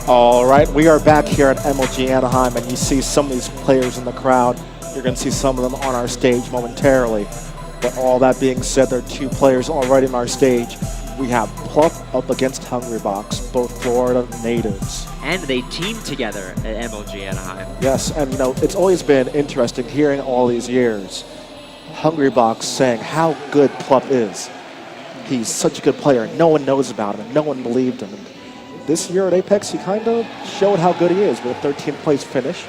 All right, we are back here at MLGAnaheim, and you see some of these players in the crowd. You're going to see some of them on our stage momentarily. But all that being said, there are two players already on our stage. We have Plup up against Hungrybox, both Florida natives. And they teamed together at MLGAnaheim. Yes, and you know, it's always been interesting hearing all these years Hungrybox saying how good Plup is. He's such a good player, and no one knows about him, and no one believed him. And this year at Apex, he kind of showed how good he is with a 13th place finish.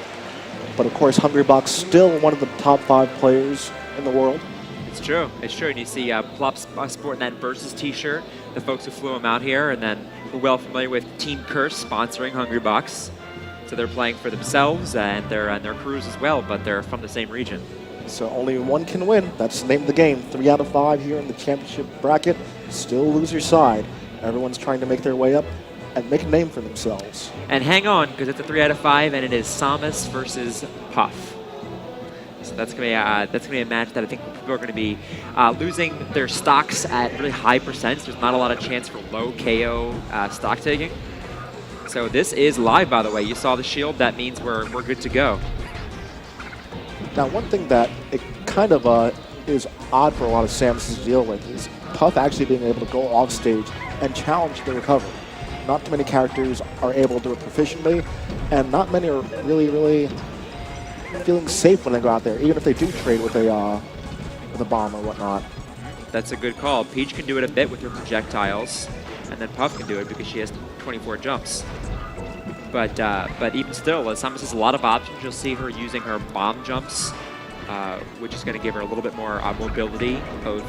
But of course, Hungrybox still one of the top 5 players in the world. It's true. It's true. And you see Plup sporting that Versus t-shirt, the folks who flew him out here, and then we're well familiar with Team Curse sponsoring Hungrybox. So they're playing for themselves and their crews as well, but they're from the same region. So only one can win. That's the name of the game. 3 out of 5 here in the championship bracket. Still loser side. Everyone's trying to make their way up and make a name for themselves. And hang on, because it's a 3 out of 5, and it is Samus versus Puff. So that's gonna be a match that I think people are going to be losing their stocks at really high percents. There's not a lot of chance for low KO stock taking. So this is live, by the way. You saw the shield. That means we're good to go. Now, one thing that it kind of is odd for a lot of Samus to deal with is Puff actually being able to go off stage and challenge the recovery. Not too many characters are able to do it proficiently, and not many are really feeling safe when they go out there, even if they do trade with a bomb or whatnot. That's a good call. Peach can do it a bit with her projectiles, and then Puff can do it because she has 24 jumps. But even still, Samus has a lot of options. You'll see her using her bomb jumps, which is going to give her a little bit more mobility, both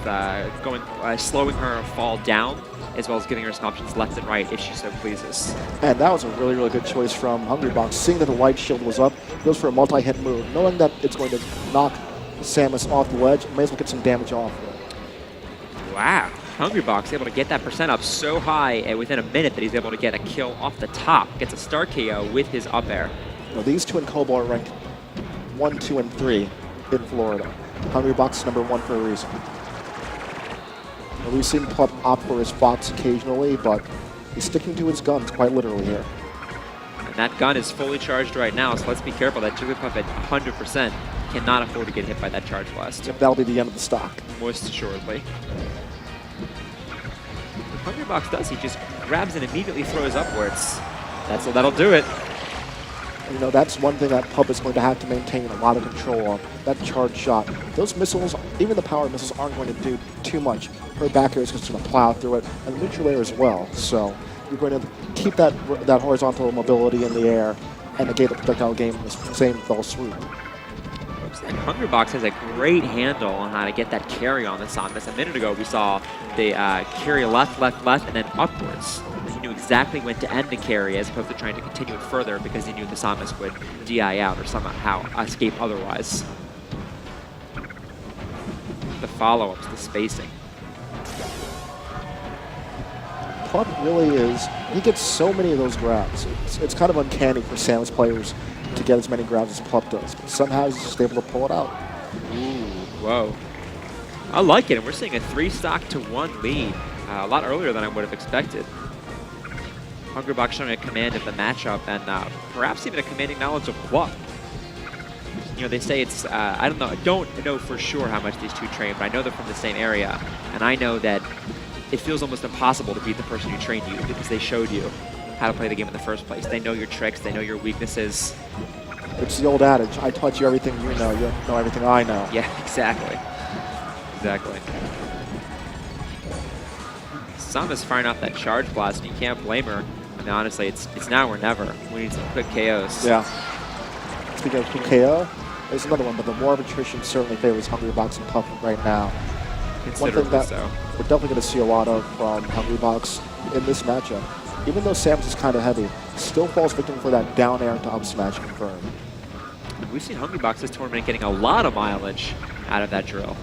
slowing her fall down, as well as giving her some options left and right if she so pleases. And that was a really good choice from Hungrybox. Seeing that the white shield was up, goes for a multi-hit move, knowing that it's going to knock Samus off the ledge, may as well get some damage off of it. Wow. Hungrybox able to get that percent up so high within a minute that he's able to get a kill off the top. Gets a star KO with his up air. Now, these two in Kobo are ranked 1, 2, and 3 in Florida. Hungrybox is number 1 for a reason. Now, we've seen Plup opt for his Fox occasionally, but he's sticking to his guns quite literally here. And that gun is fully charged right now, so let's be careful. That Jigglypuff at 100% cannot afford to get hit by that charge blast. Yep, that'll be the end of the stock. Most assuredly. What Hungrybox does, he just grabs and immediately throws upwards. That'll do it. You know, that's one thing that Plup is going to have to maintain a lot of control on. That charge shot. Those missiles, even the power missiles, aren't going to do too much. Her back air is just going to plow through it, and the neutral air as well. So you're going to keep that horizontal mobility in the air and negate the projectile game in the same fell swoop. Looks like Hungrybox has a great handle on how to get that carry on the Samus. A minute ago, we saw the carry left, and then upwards. He knew exactly when to end the carry as opposed to trying to continue it further because he knew the Samus would DI out or somehow escape otherwise. The follow-ups, the spacing. Plup really is, he gets so many of those grabs. It's kind of uncanny for Samus players to get as many grabs as Plup does, but somehow he's just able to pull it out. Ooh, whoa. I like it, and we're seeing a 3-stock-to-1 lead a lot earlier than I would have expected. Hungrybox showing a command of the matchup and perhaps even a commanding knowledge of Plup. You know, they say it's, I don't know for sure how much these two train, but I know they're from the same area, and I know that it feels almost impossible to beat the person who trained you because they showed you how to play the game in the first place. They know your tricks, they know your weaknesses. It's the old adage, I taught you everything you know everything I know. Yeah, exactly. Exactly. Samus firing off that charge blast, and you can't blame her. I mean, honestly, it's now or never. We need some quick KOs. Yeah. Speaking of quick KO, there's another one, but the war of attrition certainly favors Hungrybox and Pup right now. One thing that we're definitely going to see a lot of from Hungrybox in this matchup, even though Samus is kind of heavy, still falls victim for that down air to up smash confirm. We've seen Hungrybox this tournament getting a lot of mileage out of that drill.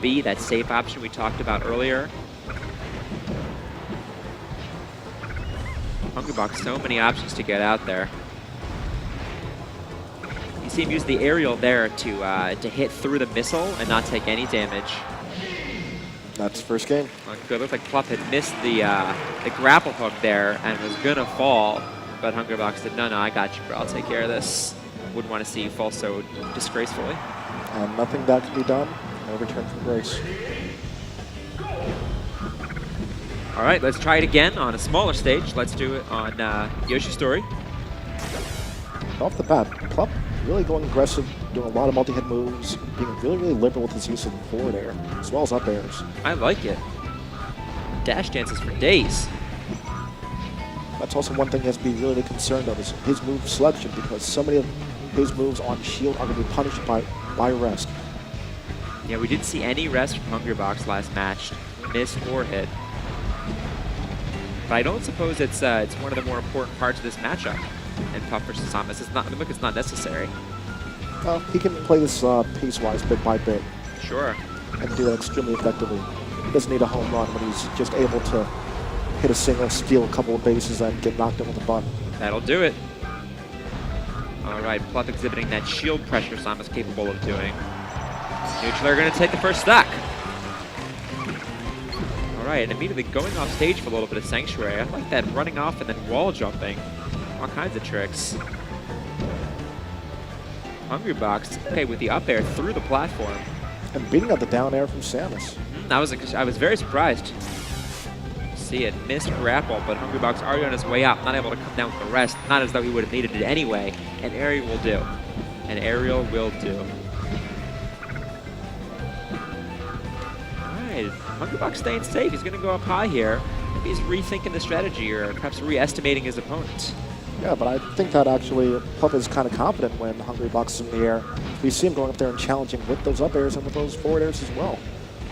B, that safe option we talked about earlier. Hungrybox, so many options to get out there. You see him use the aerial there to hit through the missile and not take any damage. That's first game. Good. Looks like Plup had missed the grapple hook there and was gonna fall, but Hungrybox said, no, I got you, bro. I'll take care of this. Wouldn't want to see you fall so disgracefully. And nothing that can be done. No return from grace. All right, let's try it again on a smaller stage. Let's do it on Yoshi Story. Off the bat, Plup really going aggressive, doing a lot of multi-hit moves, being really liberal with his use of the forward air, as well as up airs. I like it. Dash dances for days. That's also one thing he has to be really concerned of, is his move selection, because so many of his moves on shield are going to be punished by rest. Yeah, we didn't see any rest from Hungrybox last match, miss or hit. But I don't suppose it's one of the more important parts of this matchup. And Plup versus Samus, it's not necessary. Well, he can play this piece-wise, bit by bit. Sure. And do that extremely effectively. He doesn't need a home run when he's just able to hit a single, steal a couple of bases, and get knocked in with a bun. That'll do it. All right, Plup exhibiting that shield pressure Samus capable of doing. Neutral are going to take the first stock. All right, and immediately going off stage for a little bit of Sanctuary. I like that running off and then wall jumping. All kinds of tricks. Hungrybox, okay, with the up air through the platform. And beating out the down air from Samus. I was very surprised. See it, missed grapple, but Hungrybox already on his way up, not able to come down with the rest. Not as though he would have needed it anyway. An aerial will do. An aerial will do. Alright, Hungrybox staying safe. He's going to go up high here. Maybe he's rethinking the strategy or perhaps re-estimating his opponent. Yeah, but I think that actually Plup is kind of confident when Hungrybox is in the air. We see him going up there and challenging with those up airs and with those forward airs as well.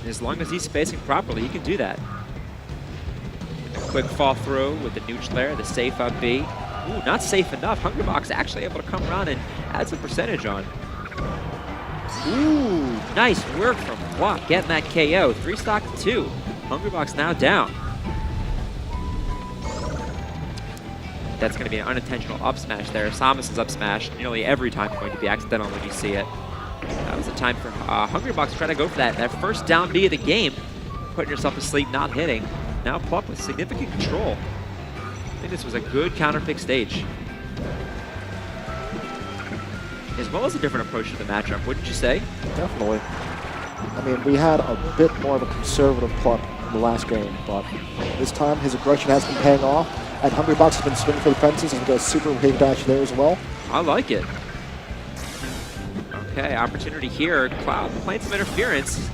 As long as he's spacing properly, he can do that. Quick fall through with the neutral air, the safe up B. Ooh, not safe enough. Hungrybox actually able to come around and add some percentage on. Ooh, nice work from Plup getting that KO. 3 stock to 2. Hungrybox now down. That's going to be an unintentional up smash there. Samus' up smash nearly every time going to be accidental when you see it. That was the time for Hungrybox to try to go for that first down B of the game. Putting yourself to sleep, not hitting. Now Plup with significant control. I think this was a good counterpick stage. As well as a different approach to the matchup, wouldn't you say? Definitely. I mean, we had a bit more of a conservative Plup in the last game, but this time his aggression has been paying off. And Hungrybox has been swinging for the fences and got a super wave dash there as well. I like it. Okay, opportunity here. Cloud playing some interference.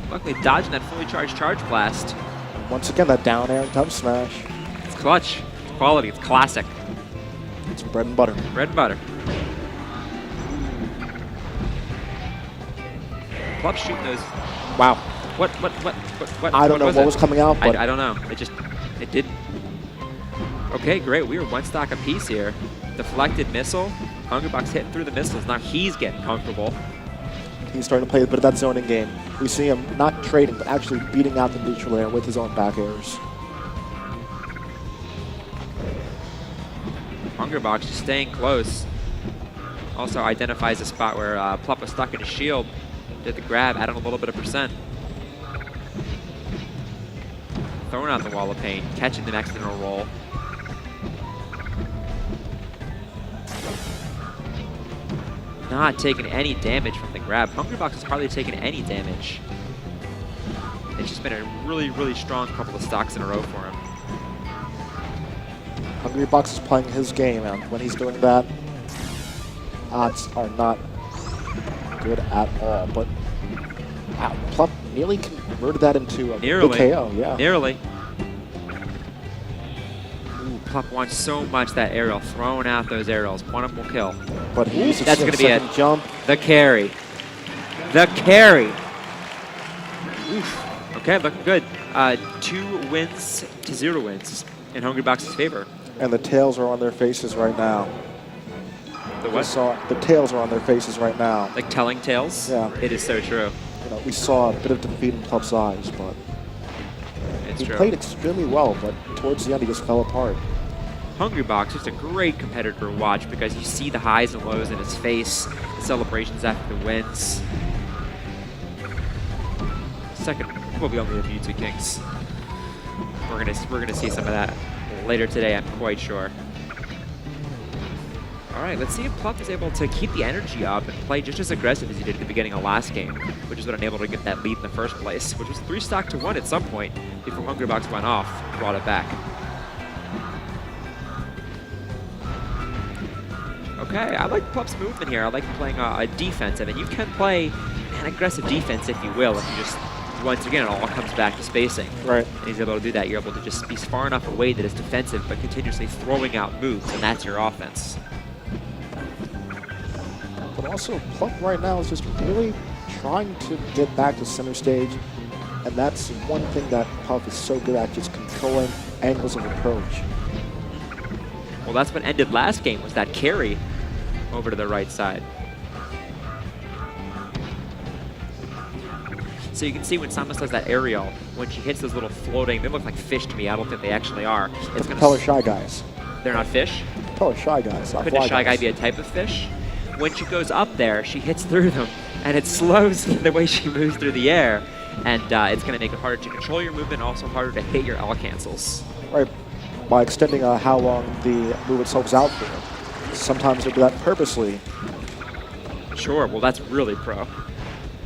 Luckily dodging that fully charged charge blast. And once again, that down air and tub smash. It's clutch. It's quality. It's classic. It's bread and butter. Bread and butter. Plup shooting those. Wow. What? I don't know what was coming out, but I don't know. It did. Okay, great. We were 1 stock apiece here. Deflected missile. Hungrybox hitting through the missiles. Now he's getting comfortable. He's starting to play a bit of that zoning game. We see him not trading, but actually beating out the neutral air with his own back airs. Hungrybox just staying close. Also identifies a spot where Plup was stuck in his shield. Did the grab, adding a little bit of percent. Throwing out the wall of pain, catching the accidental roll. Not taking any damage from the grab. Hungrybox has hardly taken any damage. It's just been a really, really strong couple of stocks in a row for him. Hungrybox is playing his game, and when he's doing that, odds are not good at all. But Plup nearly converted that into a big KO. Yeah. Nearly. Plup wants so much that aerial, throwing out those aerials. One of them will kill. But that's going to be a jump. The carry. The carry. Oof. Okay, looking good. 2 wins to 0 wins in Hungrybox's favor. And the tails are on their faces right now. The what? The tails are on their faces right now. Like telling tales? Yeah. It is so true. You know, we saw a bit of defeat in Plup's eyes, but he played extremely well, but towards the end he just fell apart. Hungrybox is a great competitor to watch because you see the highs and lows in his face, the celebrations after the wins. Second probably only the Mewtwo Kings. We're gonna see some of that later today, I'm quite sure. All right, let's see if Plup is able to keep the energy up and play just as aggressive as he did at the beginning of last game, which is what enabled him to get that lead in the first place, which was 3 stock to 1 at some point before Hungrybox went off and brought it back. Okay, I like Plup's movement here. I like playing a defensive, and you can play an aggressive defense if you will, if you just, once again, it all comes back to spacing. Right. And he's able to do that. You're able to just be far enough away that it's defensive, but continuously throwing out moves, and that's your offense. But also, Plup right now is just really trying to get back to center stage, and that's one thing that Plup is so good at, just controlling angles of approach. Well, that's what ended last game, was that carry over to the right side. So you can see when Samus does that aerial, when she hits those little floating, they look like fish to me. I don't think they actually are. It's gonna Propeller Shy Guys. They're not fish? Propeller Shy Guys. Couldn't a Shy Guy be a type of fish? When she goes up there, she hits through them, and it slows the way she moves through the air, and it's going to make it harder to control your movement, also harder to hit your L cancels. Right, by extending how long the move itself is out for. Sometimes they do that purposely. Sure, well that's really pro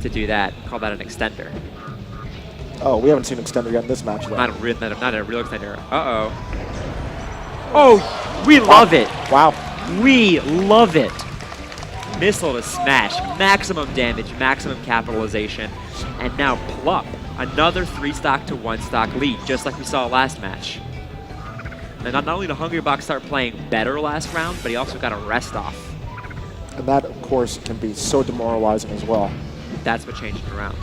to do that. Call that an extender. Oh, we haven't seen an extender yet in this match, though. Not a real extender. Uh-oh. Oh, we love it. Wow. We love it. Missile to smash, maximum damage, maximum capitalization, and now Plup, another 3 stock to 1 stock lead, just like we saw last match. And not only did Hungrybox start playing better last round, but he also got a rest off. And that, of course, can be so demoralizing as well. That's what changed it around.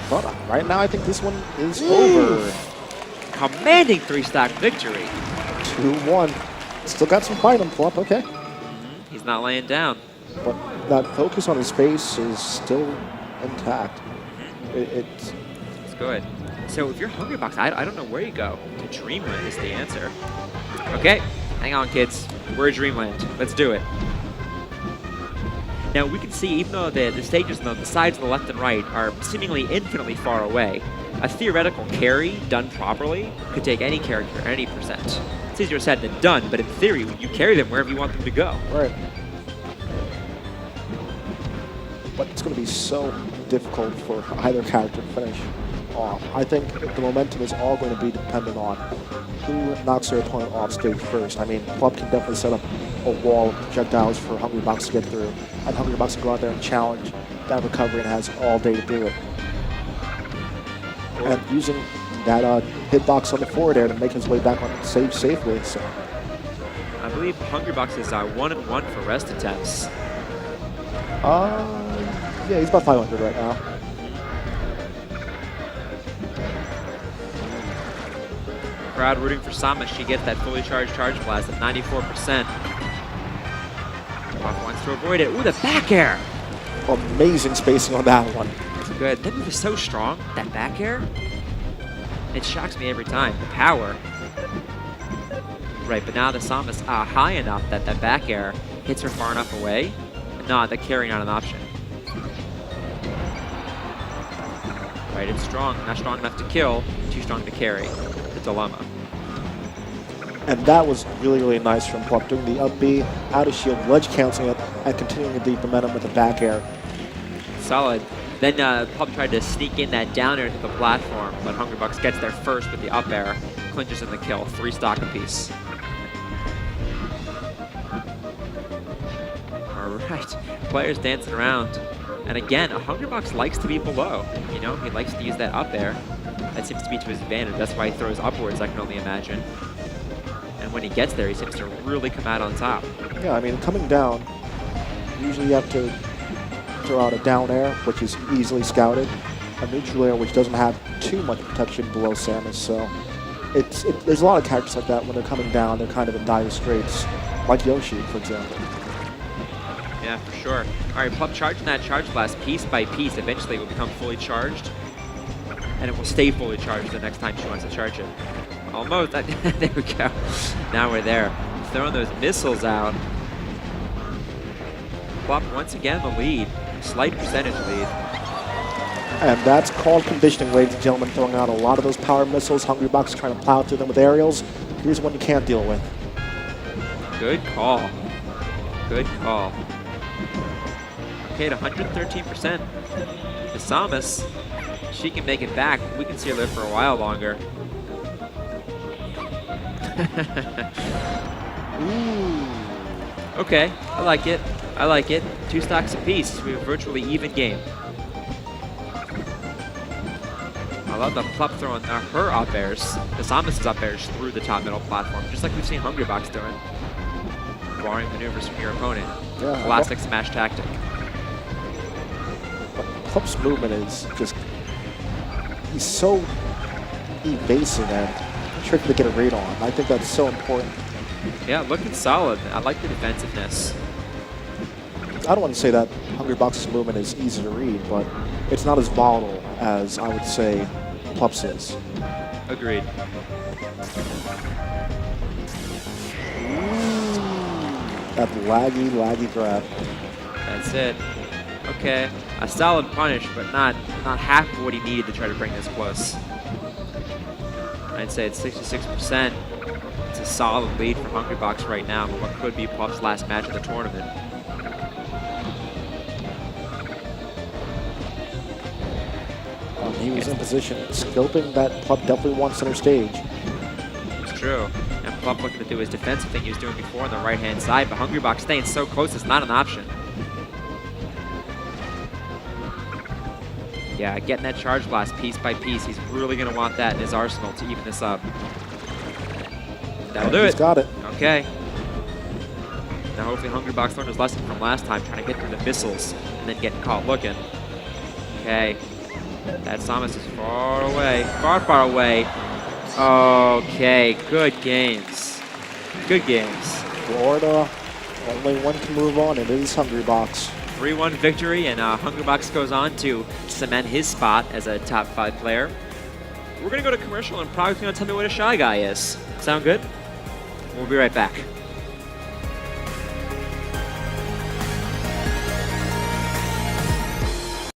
But right now, I think this one is over. Commanding 3 stock victory. 2-1. Still got some fight on Plup, okay. He's not laying down. But that focus on his face is still intact. It's good. So if you're Hungrybox, I don't know where you go. To Dreamland is the answer. Okay, hang on, kids. We're at Dreamland. Let's do it. Now we can see, even though the stages, the sides on the left and right are seemingly infinitely far away, a theoretical carry done properly could take any character, any percent. It's easier said than done, but in theory, you carry them wherever you want them to go. right. But it's going to be so difficult for either character to finish off. I think the momentum is all going to be dependent on who knocks their opponent off stage first. I mean, Plup can definitely set up a wall of projectiles for Hungrybox to get through, and Hungrybox can go out there and challenge that recovery and has all day to do it. And using that hitbox on the forward air to make his way back on stage safely. So I believe Hungrybox is 1-1 for rest attempts. yeah, he's about 500 right now. Crowd rooting for Samus. She gets that fully charged charge blast at 94%. Plup wants to avoid it. Ooh, the back air! Amazing spacing on that one. Good. That move is so strong, that back air. It shocks me every time. The power. Right, but now the Samus high enough that that back air hits her far enough away. No, the carry not an option. Right, it's strong. Not strong enough to kill, too strong to carry. The dilemma. And that was really, really nice from Plup, doing the up B, out of shield, ledge canceling it, and continuing the deep momentum with the back air. Solid. Then Plup tried to sneak in that down air to the platform, but Hungrybox gets there first with the up air, clinches in the kill, 3 stock apiece. All right, players dancing around. And again, Hungrybox likes to be below. You know, he likes to use that up air. That seems to be to his advantage. That's why he throws upwards, I can only imagine. And when he gets there, he seems to really come out on top. Yeah, I mean, coming down, usually you have to throw out a down air, which is easily scouted, a neutral air, which doesn't have too much protection below Samus. So there's a lot of characters like that. When they're coming down, they're kind of in dire straits, like Yoshi, for example. Yeah, for sure. All right, Plup charging that charge blast piece by piece. Eventually it will become fully charged, and it will stay fully charged the next time she wants to charge it. Almost. There we go. Now we're there. Throwing those missiles out. Plup once again the lead. Slight percentage lead. And that's called conditioning, ladies and gentlemen, throwing out a lot of those power missiles. Hungrybox trying to plow through them with aerials. Here's one you can't deal with. Good call. Good call. Okay, at 113%. The Samus, she can make it back. We can see her live for a while longer. Ooh. Okay, I like it. I like it. 2 stocks apiece. We have a virtually even game. I love the Plup throwing her up airs, the Samus' up airs through the top middle platform, just like we've seen Hungrybox doing. Barring maneuvers from your opponent. Yeah, Classic Smash tactic. Plup's movement is just, he's so evasive and tricky to get a read on. I think that's so important. Yeah, looking solid. I like the defensiveness. I don't want to say that Hungrybox's movement is easy to read, but it's not as volatile as I would say Plup's is. Agreed. That laggy grab. That's it. Okay, a solid punish, but not half of what he needed to try to bring this close. I'd say it's 66%. It's a solid lead for Hungrybox right now, but what could be Plup's last match of the tournament. He was in position, scoping that Plup definitely wants center stage. It's true. And Plup looking to do his defensive thing he was doing before on the right-hand side, but Hungrybox staying so close, it's not an option. Yeah, getting that charge blast piece by piece. He's really going to want that in his arsenal to even this up. That'll do it. He's got it. Okay. Now hopefully Hungrybox learned his lesson from last time, trying to get through the missiles and then getting caught looking. Okay. That Samus is far away. Far away. Okay, good games. Good games. Florida, only one can move on. It is Hungrybox. 3-1 victory, and Hungrybox goes on to cement his spot as a top 5 player. We're going to go to commercial, and Prague's going to tell me what a Shy Guy is. Sound good? We'll be right back.